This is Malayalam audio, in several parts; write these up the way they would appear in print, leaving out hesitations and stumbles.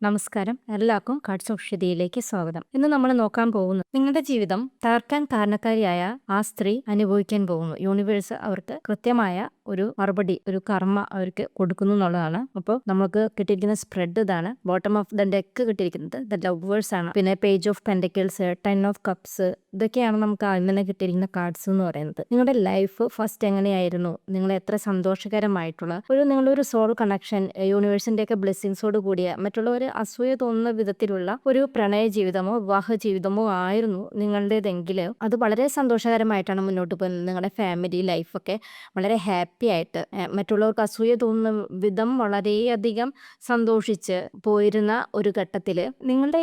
നമസ്കാരം. എല്ലാവർക്കും കാർഡ്സ് ഓഫ് ക്ഷതിയിലേക്ക് സ്വാഗതം. ഇന്ന് നമ്മൾ നോക്കാൻ പോകുന്നത് നിങ്ങളുടെ ജീവിതം തകർക്കാൻ കാരണക്കാരിയായ ആ സ്ത്രീ അനുഭവിക്കാൻ പോകുന്നു. യൂണിവേഴ്സ് അവർക്ക് കൃത്യമായ ഒരു മറുപടി, ഒരു കർമ്മ അവർക്ക് കൊടുക്കുന്നു എന്നുള്ളതാണ്. അപ്പോൾ നമുക്ക് കിട്ടിയിരിക്കുന്ന സ്പ്രെഡ് ഇതാണ്. ബോട്ടം ഓഫ് ദ ഡെക്ക് കിട്ടിയിരിക്കുന്നത് ദ ലവേഴ്സ് ആണ്. പിന്നെ page of pentacles, 10 of cups, ഇതൊക്കെയാണ് നമുക്ക് ആദ്യം തന്നെ കിട്ടിയിരിക്കുന്ന കാർഡ്സ് എന്ന് പറയുന്നത്. നിങ്ങളുടെ ലൈഫ് ഫസ്റ്റ് എങ്ങനെയായിരുന്നു, നിങ്ങൾ എത്ര സന്തോഷകരമായിട്ടുള്ള നിങ്ങളൊരു സോൾ കണക്ഷൻ, യൂണിവേഴ്സിന്റെ ഒക്കെ ബ്ലെസ്സിങ്സോട് കൂടിയ മറ്റുള്ളവർ അസൂയ തോന്നുന്ന വിധത്തിലുള്ള ഒരു പ്രണയ ജീവിതമോ വിവാഹ ജീവിതമോ ആയിരുന്നു നിങ്ങളുടേതെങ്കിൽ അത് വളരെ സന്തോഷകരമായിട്ടാണ് മുന്നോട്ട് പോകുന്നത്. നിങ്ങളുടെ ഫാമിലി ലൈഫൊക്കെ വളരെ ഹാപ്പി ആയിട്ട്, മറ്റുള്ളവർക്ക് അസൂയ തോന്നുന്ന വിധം വളരെയധികം സന്തോഷിച്ച് പോയിരുന്ന ഒരു ഘട്ടത്തിൽ നിങ്ങളുടെ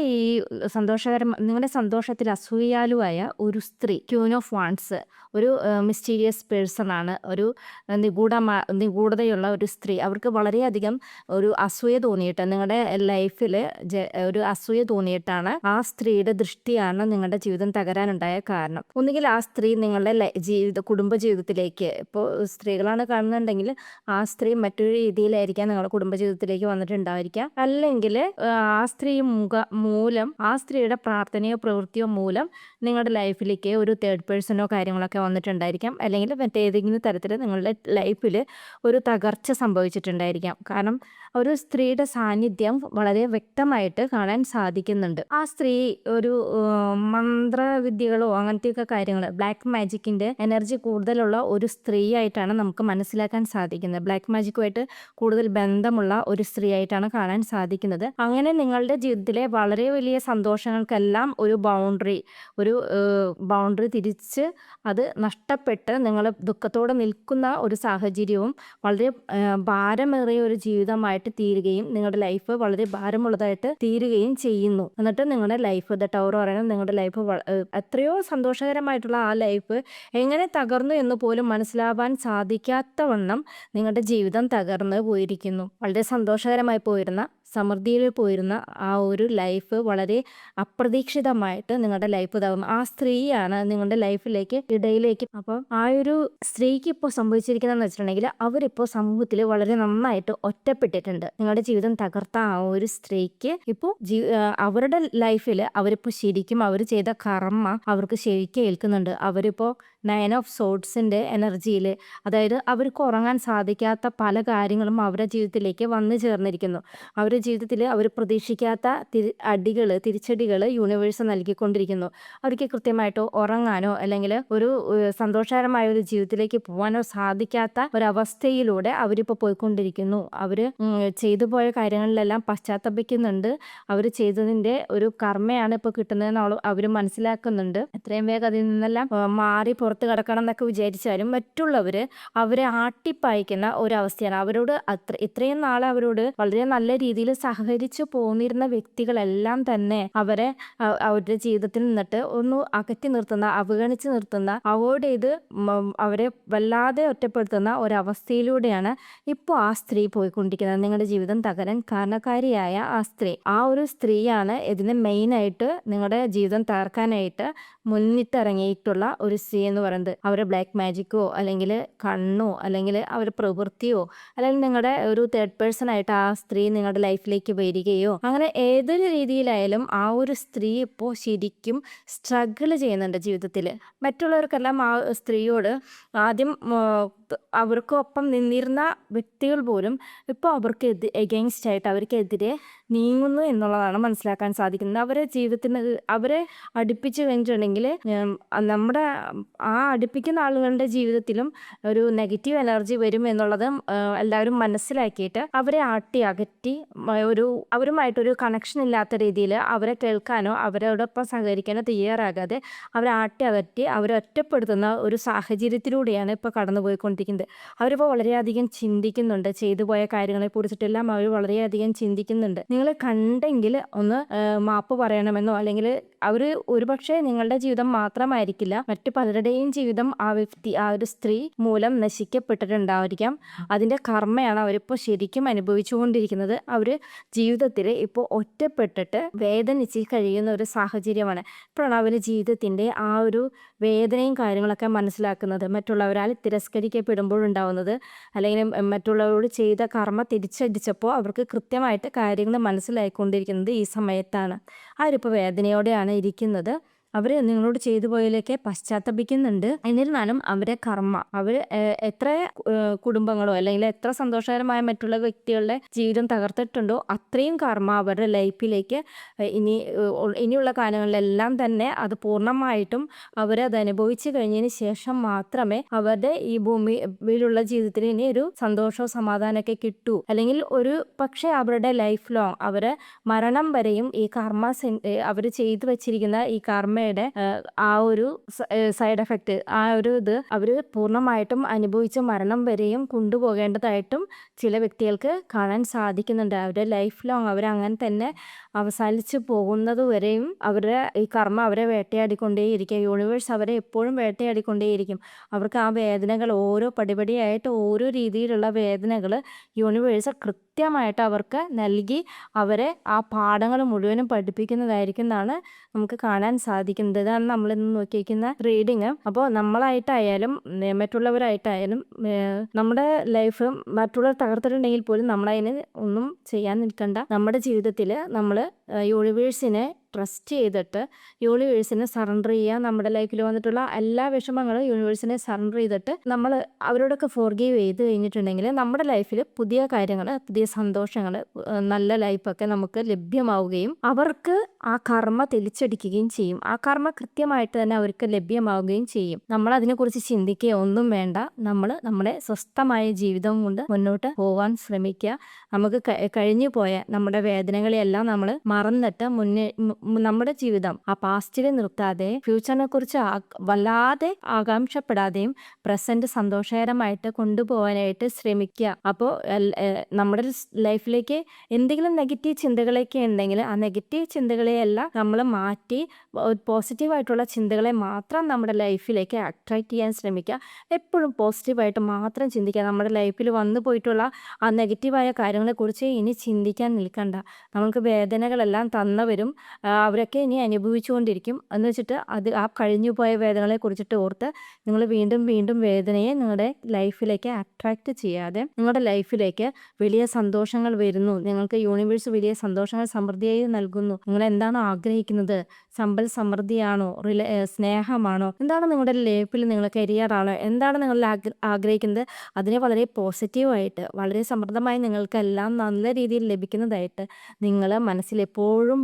സന്തോഷത്തിൽ അസൂയാലുവായ ഒരു സ്ത്രീ, ക്യൂൻ ഓഫ് വാൺസ്, ഒരു മിസ്റ്റീരിയസ് പേഴ്സൺ ആണ്, ഒരു നിഗൂഢതയുള്ള ഒരു സ്ത്രീ. അവർക്ക് വളരെയധികം ഒരു അസൂയ തോന്നിയിട്ട്, നിങ്ങളുടെ ലൈഫിൽ ഒരു അസൂയ തോന്നിയിട്ടാണ് ആ സ്ത്രീയുടെ ദൃഷ്ടിയാണ് നിങ്ങളുടെ ജീവിതം തകരാനുണ്ടായ കാരണം. ഒന്നുകിൽ ആ സ്ത്രീ നിങ്ങളുടെ കുടുംബ ജീവിതത്തിലേക്ക്, ഇപ്പോൾ സ്ത്രീകളാണ് കാണുന്നുണ്ടെങ്കിൽ ആ സ്ത്രീ മറ്റൊരു രീതിയിലായിരിക്കാം നിങ്ങളുടെ കുടുംബ ജീവിതത്തിലേക്ക് വന്നിട്ടുണ്ടായിരിക്കാം. അല്ലെങ്കിൽ ആ സ്ത്രീ മൂലം, ആ സ്ത്രീയുടെ പ്രാർത്ഥനയോ പ്രവൃത്തിയോ മൂലം നിങ്ങളുടെ ലൈഫിലേക്ക് ഒരു തേർഡ് പേഴ്സണോ കാര്യങ്ങളൊക്കെ വന്നിട്ടുണ്ടായിരിക്കാം. അല്ലെങ്കിൽ മറ്റേതെങ്കിലും തരത്തിൽ നിങ്ങളുടെ ലൈഫിൽ ഒരു തകർച്ച സംഭവിച്ചിട്ടുണ്ടായിരിക്കാം. കാരണം ഒരു സ്ത്രീയുടെ സാന്നിധ്യം വളരെ വ്യക്തമായിട്ട് കാണാൻ സാധിക്കുന്നുണ്ട്. ആ സ്ത്രീ ഒരു മന്ത്രവിദ്യകളോ അങ്ങനത്തെയൊക്കെ കാര്യങ്ങൾ, ബ്ലാക്ക് മാജിക്കിന്റെ എനർജി കൂടുതലുള്ള ഒരു സ്ത്രീ ആയിട്ടാണ് നമുക്ക് മനസ്സിലാക്കാൻ സാധിക്കുന്നത്. ബ്ലാക്ക് മാജിക്കുമായിട്ട് കൂടുതൽ ബന്ധമുള്ള ഒരു സ്ത്രീ ആയിട്ടാണ് കാണാൻ സാധിക്കുന്നത്. അങ്ങനെ നിങ്ങളുടെ ജീവിതത്തിലെ വളരെ വലിയ സന്തോഷങ്ങൾക്കെല്ലാം ഒരു ബൗണ്ടറി തിരിച്ച് അത് നഷ്ടപ്പെട്ട് നിങ്ങൾ ദുഃഖത്തോടെ നിൽക്കുന്ന ഒരു സാഹചര്യവും വളരെ ഭാരമേറിയ ഒരു ജീവിതമായിട്ട് തീരുകയും നിങ്ങളുടെ ലൈഫ് വളരെ ഭാരമുള്ളതായിട്ട് തീരുകയും ചെയ്യുന്നു. എന്നിട്ട് നിങ്ങളുടെ ലൈഫ്, ദ ടവർ പറയുന്നത്, നിങ്ങളുടെ ലൈഫ് എത്രയോ സന്തോഷകരമായിട്ടുള്ള ആ ലൈഫ് എങ്ങനെ തകർന്നു എന്ന് പോലും മനസ്സിലാവാൻ സാധിക്കാത്തവണ്ണം നിങ്ങളുടെ ജീവിതം തകർന്ന് പോയിരിക്കുന്നു. വളരെ സന്തോഷകരമായി പോയിരുന്ന, സമൃദ്ധിയിൽ പോയിരുന്ന ആ ഒരു ലൈഫ് വളരെ അപ്രതീക്ഷിതമായിട്ട് നിങ്ങളുടെ ലൈഫ് തകർന്നു. ആ സ്ത്രീയാണ് നിങ്ങളുടെ ലൈഫിലേക്ക് ഇടയിലേക്ക്. അപ്പോൾ ആ ഒരു സ്ത്രീക്ക് ഇപ്പോൾ സംഭവിച്ചിരിക്കുന്നതെന്ന് വെച്ചിട്ടുണ്ടെങ്കിൽ അവരിപ്പോൾ സമൂഹത്തിൽ വളരെ നന്നായിട്ട് ഒറ്റപ്പെട്ടിട്ടുണ്ട്. നിങ്ങളുടെ ജീവിതം തകർത്ത ആ ഒരു സ്ത്രീക്ക് ഇപ്പോൾ അവരുടെ ലൈഫിൽ അവരിപ്പോൾ ശരിക്കും അവർ ചെയ്ത കർമ്മ അവർക്ക് ശരിക്കും ഏൽക്കുന്നുണ്ട്. അവരിപ്പോൾ 9 ഓഫ് സോഡ്സിന്റെ എനർജിയിൽ, അതായത് അവർക്ക് ഉറങ്ങാൻ സാധിക്കാത്ത പല കാര്യങ്ങളും അവരുടെ ജീവിതത്തിലേക്ക് വന്നു ചേർന്നിരിക്കുന്നു. അവരുടെ ജീവിതത്തിൽ അവർ പ്രതീക്ഷിക്കാത്ത തിരിച്ചടികൾ യൂണിവേഴ്സ് നൽകിക്കൊണ്ടിരിക്കുന്നു. അവർക്ക് കൃത്യമായിട്ടോ ഉറങ്ങാനോ അല്ലെങ്കിൽ ഒരു സന്തോഷകരമായ ഒരു ജീവിതത്തിലേക്ക് പോകാനോ സാധിക്കാത്ത ഒരവസ്ഥയിലൂടെ അവരിപ്പോൾ പോയിക്കൊണ്ടിരിക്കുന്നു. അവർ ചെയ്തു പോയ കാര്യങ്ങളിലെല്ലാം പശ്ചാത്തപിക്കുന്നുണ്ട്. അവർ ചെയ്തതിൻ്റെ ഒരു കർമ്മയാണ് ഇപ്പോൾ കിട്ടുന്നതെന്ന് അവർ മനസ്സിലാക്കുന്നുണ്ട്. എത്രയും വേഗം അതിൽ നിന്നെല്ലാം മാറി പുറത്ത് കിടക്കണം എന്നൊക്കെ വിചാരിച്ചാലും മറ്റുള്ളവർ അവരെ ആട്ടിപ്പായിക്കുന്ന ഒരവസ്ഥയാണ്. അവരോട് ഇത്രയും നാളെ അവരോട് വളരെ നല്ല രീതിയിൽ സഹകരിച്ചു പോന്നിരുന്ന വ്യക്തികളെല്ലാം തന്നെ അവരുടെ ജീവിതത്തിൽ നിന്നിട്ട് ഒന്ന് അകറ്റി നിർത്തുന്ന, അവഗണിച്ച് നിർത്തുന്ന, അവോയ്ഡ് ചെയ്ത് അവരെ വല്ലാതെ ഒറ്റപ്പെടുത്തുന്ന ഒരവസ്ഥയിലൂടെയാണ് ഇപ്പോൾ ആ സ്ത്രീ പോയിക്കൊണ്ടിരിക്കുന്നത്. നിങ്ങളുടെ ജീവിതം തകരാൻ കാരണക്കാരിയായ ആ സ്ത്രീ, ആ ഒരു സ്ത്രീയാണ് ഇതിന് മെയിനായിട്ട് നിങ്ങളുടെ ജീവിതം തകർക്കാനായിട്ട് മുന്നിട്ടിറങ്ങിയിട്ടുള്ള ഒരു സ്ത്രീ എന്ന് പറയുന്നത്. അവരുടെ ബ്ലാക്ക് മാജിക്കോ അല്ലെങ്കിൽ കണ്ണോ അല്ലെങ്കിൽ അവരുടെ പ്രവൃത്തിയോ അല്ലെങ്കിൽ നിങ്ങളുടെ ഒരു തേർഡ് പേഴ്സൺ ആയിട്ട് ആ സ്ത്രീ നിങ്ങളുടെ ലൈഫിലേക്ക് വരികയോ അങ്ങനെ ഏതൊരു രീതിയിലായാലും ആ ഒരു സ്ത്രീ ഇപ്പോൾ ശരിക്കും സ്ട്രഗിൾ ചെയ്യുന്നുണ്ട് ജീവിതത്തിൽ. മറ്റുള്ളവർക്കെല്ലാം ആ സ്ത്രീയോട് ആദ്യം അവർക്കൊപ്പം നിന്നിരുന്ന വ്യക്തികൾ പോലും ഇപ്പോൾ അവർക്ക് എഗെയിൻസ്റ്റ് ആയിട്ട് അവർക്കെതിരെ നീങ്ങുന്നു എന്നുള്ളതാണ് മനസ്സിലാക്കാൻ സാധിക്കുന്നത്. അവരെ അടുപ്പിച്ച് കഴിഞ്ഞിട്ടുണ്ടെങ്കിൽ നമ്മുടെ ആ അടുപ്പിക്കുന്ന ആളുകളുടെ ജീവിതത്തിലും ഒരു നെഗറ്റീവ് എനർജി വരും എന്നുള്ളത് എല്ലാവരും മനസ്സിലാക്കിയിട്ട് അവരെ അകറ്റി അവരുമായിട്ടൊരു കണക്ഷൻ ഇല്ലാത്ത രീതിയിൽ അവരെ കേൾക്കാനോ അവരോടൊപ്പം സഹകരിക്കാനോ തയ്യാറാകാതെ അവരെ അകറ്റി അവരെ ഒറ്റപ്പെടുത്തുന്ന ഒരു സാഹചര്യത്തിലൂടെയാണ് ഇപ്പോൾ കടന്നുപോയിക്കൊണ്ടിരിക്കുന്നത്. അവരിപ്പോൾ വളരെയധികം ചിന്തിക്കുന്നുണ്ട്. ചെയ്തു പോയ കാര്യങ്ങളെ കുറിച്ചിട്ടെല്ലാം അവർ വളരെയധികം ചിന്തിക്കുന്നുണ്ട്. നിങ്ങൾ കണ്ടെങ്കിൽ ഒന്ന് മാപ്പ് പറയണമെന്നോ, അല്ലെങ്കിൽ അവർ ഒരുപക്ഷെ നിങ്ങളുടെ ജീവിതം മാത്രമായിരിക്കില്ല, മറ്റു പലരുടെയും ജീവിതം ആ ഒരു സ്ത്രീ മൂലം നശിക്കപ്പെട്ടിട്ടുണ്ടായിരിക്കാം. അതിൻ്റെ കർമ്മയാണ് അവരിപ്പോൾ ശരിക്കും അനുഭവിച്ചുകൊണ്ടിരിക്കുന്നത്. അവർ ജീവിതത്തിൽ ഇപ്പോൾ ഒറ്റപ്പെട്ടിട്ട് വേദനിച്ച് കഴിയുന്ന ഒരു സാഹചര്യമാണ്. ഇപ്പോഴാണ് അവർ ജീവിതത്തിൻ്റെ ആ ഒരു വേദനയും കാര്യങ്ങളൊക്കെ മനസ്സിലാക്കുന്നത്. മറ്റുള്ളവരാൽ തിരസ്കരിക്കപ്പെടുമ്പോഴുണ്ടാവുന്നത്, അല്ലെങ്കിൽ മറ്റുള്ളവരോട് ചെയ്ത കർമ്മ തിരിച്ചടിച്ചപ്പോൾ അവർക്ക് കൃത്യമായിട്ട് കാര്യങ്ങൾ മനസ്സിലായിക്കൊണ്ടിരിക്കുന്നത് ഈ സമയത്താണ്. അവരിപ്പോൾ വേദനയോടെയാണ് ഇരിക്കുന്നത്. അവർ നിങ്ങളോട് ചെയ്തു പോയതിലൊക്കെ പശ്ചാത്തപിക്കുന്നുണ്ട്. എന്നിരുന്നാലും അവരെ കർമ്മ അവർ എത്ര കുടുംബങ്ങളോ അല്ലെങ്കിൽ എത്ര സന്തോഷകരമായ മറ്റുള്ള വ്യക്തികളുടെ ജീവിതം തകർത്തിട്ടുണ്ടോ അത്രയും കർമ്മ അവരുടെ ലൈഫിലേക്ക് ഇനിയുള്ള കാലങ്ങളിലെല്ലാം തന്നെ അത് പൂർണ്ണമായിട്ടും അവരത് അനുഭവിച്ചു കഴിഞ്ഞതിന് ശേഷം മാത്രമേ അവരുടെ ഈ ഭൂമിയിലുള്ള ജീവിതത്തിന് ഇനി ഒരു സന്തോഷവും സമാധാനമൊക്കെ കിട്ടൂ. അല്ലെങ്കിൽ ഒരു പക്ഷേ അവരുടെ ലൈഫ് ലോങ് അവരെ മരണം വരെയും ഈ കർമ്മ അവർ ചെയ്തു വെച്ചിരിക്കുന്ന ഈ കർമ്മയുടെ ആ ഒരു സൈഡ് എഫക്റ്റ് ആ ഒരു ഇത് അവർ പൂർണ്ണമായിട്ടും അനുഭവിച്ച് മരണം വരെയും കൊണ്ടുപോകേണ്ടതായിട്ടും ചില വ്യക്തികൾക്ക് കാണാൻ സാധിക്കുന്നുണ്ട്. അവരുടെ ലൈഫ് ലോങ് അവരങ്ങനെ തന്നെ അവസാനിച്ച് പോകുന്നത് വരെയും അവരുടെ ഈ കർമ്മ അവരെ വേട്ടയാടിക്കൊണ്ടേയിരിക്കും. യൂണിവേഴ്സ് അവരെ എപ്പോഴും വേട്ടയാടിക്കൊണ്ടേയിരിക്കും. അവർക്ക് ആ വേദനകൾ ഓരോ പടിപടിയായിട്ട് ഓരോ രീതിയിലുള്ള വേദനകൾ യൂണിവേഴ്സ് കൃത്യമായിട്ട് അവർക്ക് നൽകി അവരെ ആ പാഠങ്ങൾ മുഴുവനും പഠിപ്പിക്കുന്നതായിരിക്കും എന്നാണ് നമുക്ക് കാണാൻ സാധിക്കുന്നത്. ഇതാണ് നമ്മളിന്ന് നോക്കിയിരിക്കുന്ന റീഡിങ്. അപ്പോൾ നമ്മളായിട്ടായാലും മറ്റുള്ളവരായിട്ടായാലും നമ്മുടെ ലൈഫ് മറ്റുള്ളവർ തകർത്തിട്ടുണ്ടെങ്കിൽ പോലും നമ്മളതിന് ഒന്നും ചെയ്യാൻ നിൽക്കണ്ട. നമ്മുടെ ജീവിതത്തിൽ നമ്മൾ യൂണിവേഴ്സിനെ ട്രസ്റ്റ് ചെയ്തിട്ട് യൂണിവേഴ്സിനെ സറണ്ടർ ചെയ്യുക. നമ്മുടെ ലൈഫിൽ വന്നിട്ടുള്ള എല്ലാ വിഷമങ്ങളും യൂണിവേഴ്സിനെ സറണ്ടർ ചെയ്തിട്ട് നമ്മൾ അവരോടൊക്കെ ഫോർഗീവ് ചെയ്ത് കഴിഞ്ഞിട്ടുണ്ടെങ്കിൽ നമ്മുടെ ലൈഫിൽ പുതിയ കാര്യങ്ങൾ, പുതിയ സന്തോഷങ്ങൾ, നല്ല ലൈഫൊക്കെ നമുക്ക് ലഭ്യമാവുകയും അവർക്ക് ആ കർമ്മ തിരിച്ചടിക്കുകയും ചെയ്യും. ആ കർമ്മ കൃത്യമായിട്ട് തന്നെ അവർക്ക് ലഭ്യമാവുകയും ചെയ്യും. നമ്മൾ അതിനെക്കുറിച്ച് ചിന്തിക്കുക ഒന്നും വേണ്ട. നമ്മൾ നമ്മുടെ സ്വസ്ഥമായ ജീവിതം കൊണ്ട് മുന്നോട്ട് പോകാൻ ശ്രമിക്കുക. നമുക്ക് കഴിഞ്ഞു പോയ നമ്മുടെ വേദനകളെല്ലാം നമ്മൾ മറന്നിട്ട് നമ്മുടെ ജീവിതം ആ പാസ്റ്റിൽ നിർത്താതെ ഫ്യൂച്ചറിനെ കുറിച്ച് വല്ലാതെ ആകാംക്ഷപ്പെടാതെയും പ്രസന്റ് സന്തോഷകരമായിട്ട് കൊണ്ടുപോകാനായിട്ട് ശ്രമിക്കുക. അപ്പോൾ നമ്മുടെ ലൈഫിലേക്ക് എന്തെങ്കിലും നെഗറ്റീവ് ചിന്തകളൊക്കെ ഉണ്ടെങ്കിൽ ആ നെഗറ്റീവ് ചിന്തകളെയെല്ലാം നമ്മൾ മാറ്റി പോസിറ്റീവായിട്ടുള്ള ചിന്തകളെ മാത്രം നമ്മുടെ ലൈഫിലേക്ക് അട്രാക്റ്റ് ചെയ്യാൻ ശ്രമിക്കുക. എപ്പോഴും പോസിറ്റീവായിട്ട് മാത്രം ചിന്തിക്കുക. നമ്മുടെ ലൈഫിൽ വന്നു പോയിട്ടുള്ള ആ നെഗറ്റീവായ കാര്യങ്ങളെക്കുറിച്ച് ഇനി ചിന്തിക്കാൻ നിൽക്കണ്ട. നമ്മൾക്ക് വേദനകളെല്ലാം തന്നവരും അവരൊക്കെ ഇനി അനുഭവിച്ചുകൊണ്ടിരിക്കും എന്ന് വെച്ചിട്ട് ആ കഴിഞ്ഞു പോയ വേദനകളെ കുറിച്ചിട്ട് ഓർത്ത് നിങ്ങൾ വീണ്ടും വീണ്ടും വേദനയെ നിങ്ങളുടെ ലൈഫിലേക്ക് അട്രാക്റ്റ് ചെയ്യാതെ നിങ്ങളുടെ ലൈഫിലേക്ക് വലിയ സന്തോഷങ്ങൾ വരുന്നു. നിങ്ങൾക്ക് യൂണിവേഴ്സ് വലിയ സന്തോഷങ്ങൾ സമൃദ്ധിയായി നൽകുന്നു. നിങ്ങൾ എന്താണ് ആഗ്രഹിക്കുന്നത്? സമ്പൽ സമൃദ്ധിയാണോ? സ്നേഹമാണോ? എന്താണ് നിങ്ങളുടെ ലൈഫിൽ? നിങ്ങൾ കരിയറാണോ? എന്താണ് നിങ്ങൾ ആഗ്രഹിക്കുന്നത്? അതിനെ വളരെ പോസിറ്റീവായിട്ട് വളരെ സമൃദ്ധമായി നിങ്ങൾക്കെല്ലാം നല്ല രീതിയിൽ ലഭിക്കുന്നതായിട്ട് നിങ്ങൾ മനസ്സിൽ എപ്പോഴും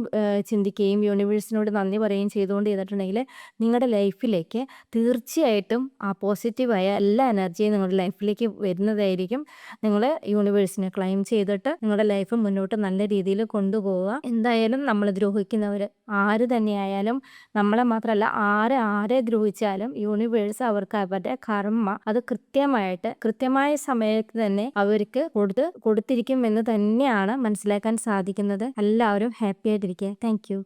ചിന്തിക്കുകയും യൂണിവേഴ്സിനോട് നന്ദി പറയുകയും ചെയ്തുകൊണ്ട് ചെയ്തിട്ടുണ്ടെങ്കിൽ നിങ്ങളുടെ ലൈഫിലേക്ക് തീർച്ചയായിട്ടും ആ പോസിറ്റീവായ എല്ലാ എനർജിയും നിങ്ങളുടെ ലൈഫിലേക്ക് വരുന്നതായിരിക്കും. നിങ്ങൾ യൂണിവേഴ്സിനെ ക്ലെയിം ചെയ്തിട്ട് നിങ്ങളുടെ ലൈഫ് മുന്നോട്ട് നല്ല രീതിയിൽ കൊണ്ടുപോവുക. എന്തായാലും നമ്മൾ ദ്രോഹിക്കുന്നവർ ആര് തന്നെയായാലും, നമ്മളെ മാത്രമല്ല ആരെ ദ്രോഹിച്ചാലും യൂണിവേഴ്സ് അവർക്ക് അവരുടെ കർമ്മ അത് കൃത്യമായിട്ട് കൃത്യമായ സമയത്ത് തന്നെ അവർക്ക് കൊടുത്തിരിക്കും എന്ന് തന്നെയാണ് മനസ്സിലാക്കാൻ സാധിക്കുന്നത്. എല്ലാവരും ഹാപ്പി ആയിട്ടിരിക്കുക. Thank you.